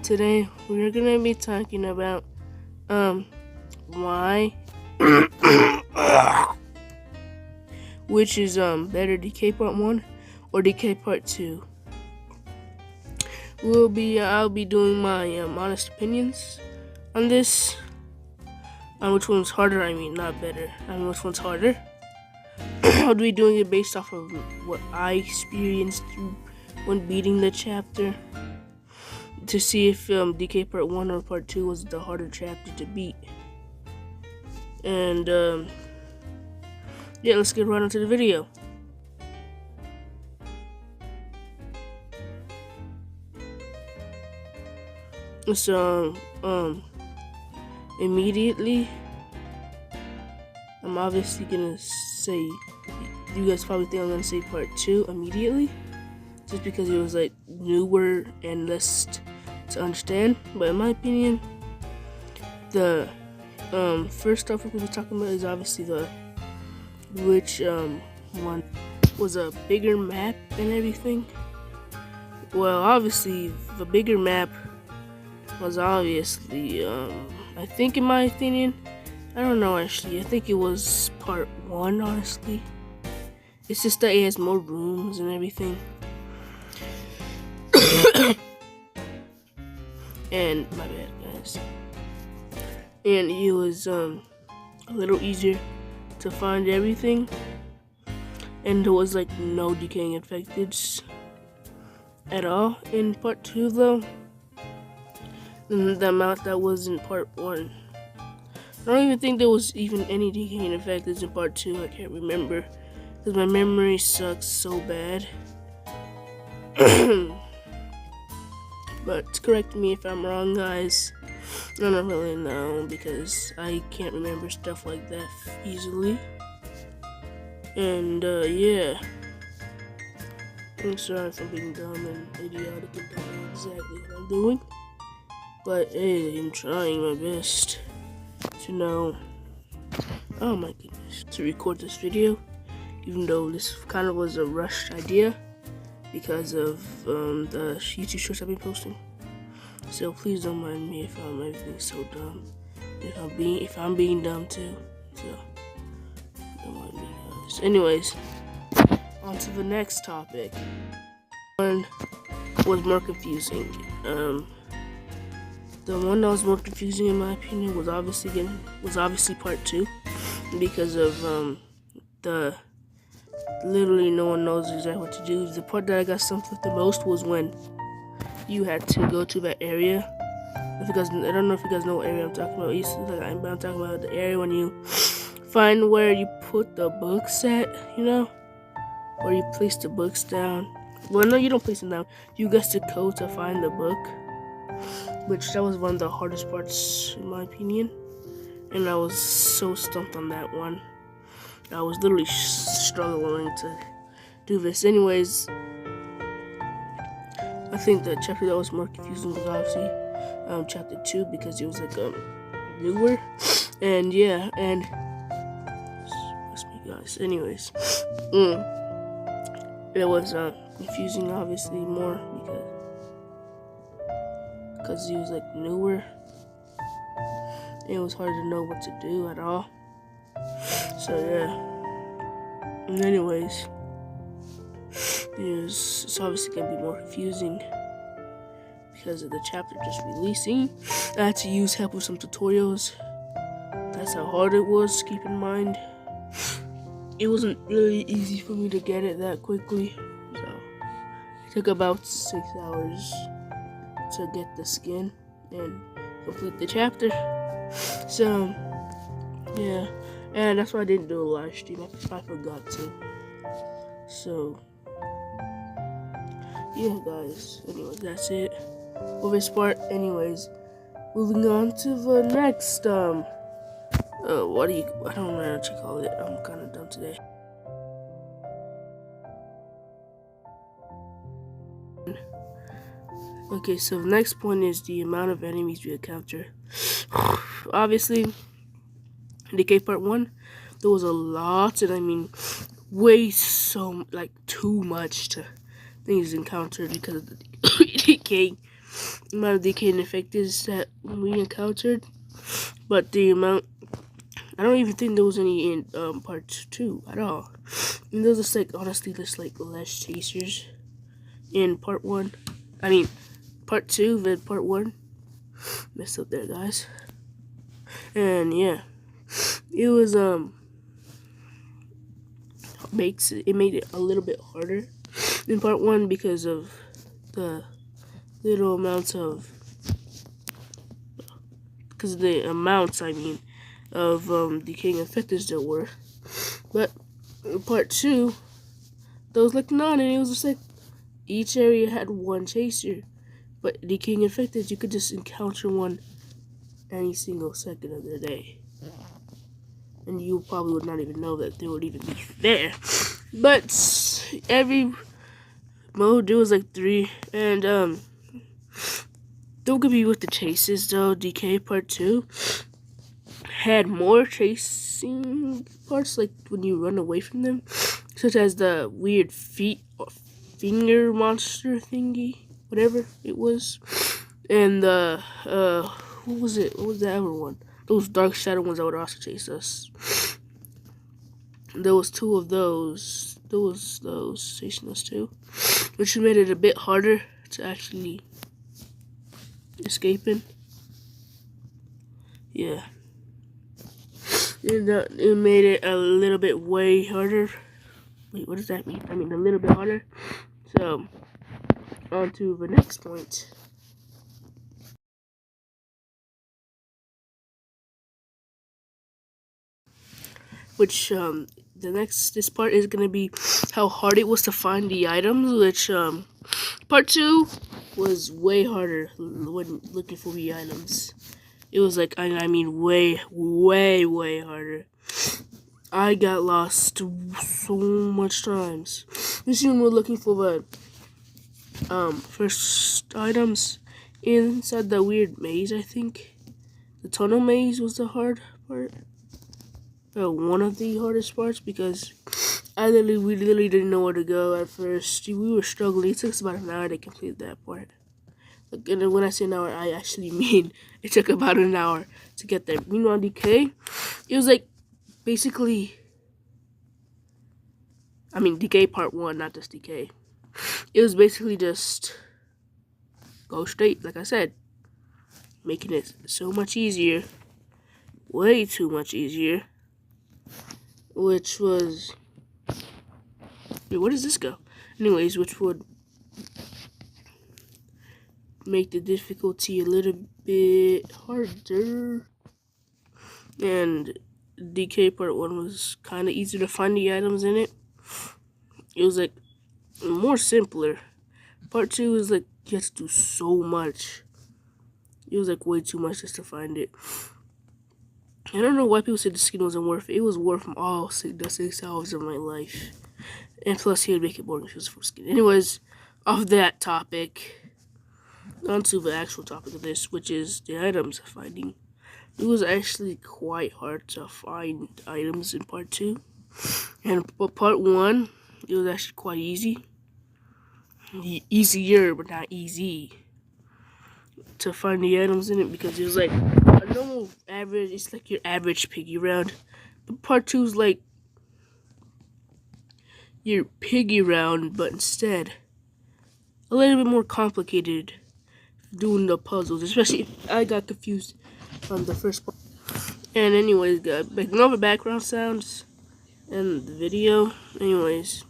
Today we're gonna be talking about why which is better, decay part 1 or decay part 2. I'll be doing my honest opinions on this, on which one's harder. Not better, which one's harder. I'll be doing it based off of what I experienced when beating the chapter, to see if decay part 1 or part 2 was the harder chapter to beat. And yeah, let's get right into the video. So immediately, I'm obviously gonna say, you guys probably think I'm gonna say part 2 immediately, just because it was like newer and less to understand. But in my opinion, the first topic we'll be talking about is obviously which one was a bigger map and everything. Well, obviously the bigger map was obviously I think, in my opinion, I don't know actually, I think it was part 1, honestly. It's just that it has more rooms and everything. And my bad, guys. And it was a little easier to find everything, and there was like no decaying infected at all in part 2 though, than the amount that was in part 1. I don't even think there was even any decaying infected in part 2. I can't remember, because my memory sucks so bad. But correct me if I'm wrong, guys. I don't really know, because I can't remember stuff like that easily. And yeah, I'm sorry for being dumb and idiotic and don't know exactly what I'm doing, but hey, I'm trying my best to know. Oh my goodness, to record this video, even though this kind of was a rushed idea because of the YouTube shorts I've been posting. So please don't mind me if everything's so dumb. If I'm being dumb too. So don't mind me, guys. Anyways, on to the next topic. One was more confusing. The one that was more confusing in my opinion was obviously part 2, because of the literally no one knows exactly what to do. The part that I got stumped with the most was when you had to go to that area. I don't know if you guys know what area I'm talking about. But I'm talking about the area when you find where you put the books at, where you place the books down. Well, no, you don't place them down. You get the code to find the book, which that was one of the hardest parts in my opinion. And I was so stumped on that one. I was literally struggling to do this. Anyways, I think the chapter that was more confusing was obviously chapter 2, because it was like newer, and yeah, and excuse me, guys. Anyways, it was confusing obviously more because it was like newer. It was hard to know what to do at all. So yeah. And anyways, it's obviously gonna be more confusing because of the chapter just releasing. I had to use help with some tutorials. That's how hard it was. Keep in mind, it wasn't really easy for me to get it that quickly. So it took about 6 hours to get the skin and complete the chapter. So yeah, and that's why I didn't do a live stream. I forgot to. So yeah, guys. Anyways, that's it for this part. Anyways, moving on to the next I don't know what you call it. I'm kind of dumb today. Okay, so the next point is the amount of enemies we encounter. Obviously, in decay part 1, there was a lot, and too much to things encountered because of the decay. amount of decaying infecteds that we encountered, but the amount, I don't even think there was any in part 2 at all. And there was just like, honestly, just like less chasers in part 1. I mean, part 2 than part 1. Messed up there, guys. And yeah, it was made it a little bit harder in part 1 because of the little amounts of, I mean, of decaying infectors there were. But in part 2, there was like none, and it was just like each area had one chaser. But decaying infectors, you could just encounter one any single second of the day, and you probably would not even know that they would even be there. But every mode there was like 3, and don't get me with the chases though. Decay part 2 had more chasing parts, like when you run away from them, such as the weird feet or finger monster thingy, whatever it was, and the what was it? What was the other one? Those dark shadow ones that would also chase us. There was 2 of those. There was those chasing us too, which made it a bit harder to actually escape in. Yeah. It made it a little bit way harder. Wait, what does that mean? I mean a little bit harder. So, on to the next point. Which, this part is gonna be how hard it was to find the items, which, part 2 was way harder when looking for the items. It was like, I mean, way harder. I got lost so much times. This when we're looking for the first items inside the weird maze. I think the tunnel maze was the hard part. One of the hardest parts, because we literally didn't know where to go at first. We were struggling. It took us about an hour to complete that part. And when I say an hour, I actually mean it took about an hour to get there. Meanwhile, decay, it was like basically, I mean, decay part 1, not just decay. It was basically just go straight, like I said, making it so much easier, way too much easier. Which was, wait, where does this go? Anyways, which would make the difficulty a little bit harder. And DK part 1 was kind of easier to find the items in it. It was like more simpler. Part 2 was like you had to do so much. It was like way too much just to find it. I don't know why people said the skin wasn't worth it. It was worth all the 6 hours of my life. And plus, he would make it boring if it was for skin. Anyways, off that topic, on to the actual topic of this, which is the items finding. It was actually quite hard to find items in part 2. And part 1, it was actually quite easy. Easier, but not easy to find the items in it, because it was like a normal average, it's like your average piggy round. But part 2 is like your piggy round, but instead a little bit more complicated doing the puzzles, especially I got confused on the first part. And anyways, guys, ignore the background sounds and the video. Anyways,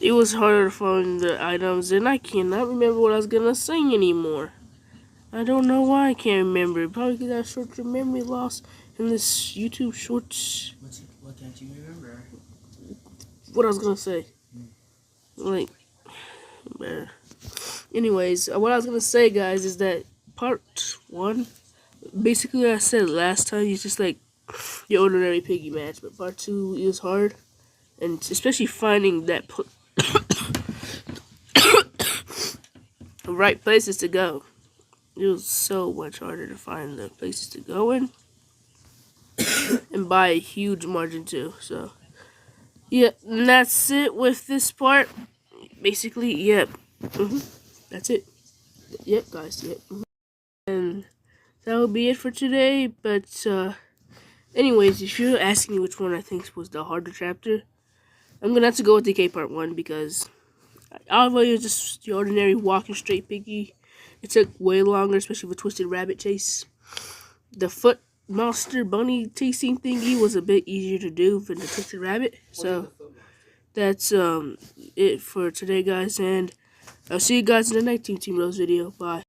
it was harder to find the items, and I cannot remember what I was gonna say anymore. I don't know why I can't remember. Probably because I have short-term memory loss in this YouTube shorts. What can't you remember? What I was gonna say. Like, anyways, what I was gonna say, guys, is that part 1, basically what I said last time, is just like your ordinary piggy match. But part 2 is hard, and especially finding that right places to go. It was so much harder to find the places to go in, and by a huge margin too. So, yeah, and that's it with this part. Basically, yeah, that's it. Yep, guys. Yep. And that will be it for today. But anyways, if you're asking me which one I think was the harder chapter, I'm gonna have to go with Decay Part 1 because Alva is just the ordinary walking straight piggy. It took way longer, especially with Twisted Rabbit chase. The foot monster bunny chasing thingy was a bit easier to do than the Twisted Rabbit. So that's it for today, guys, and I'll see you guys in the next Team Rose video. Bye.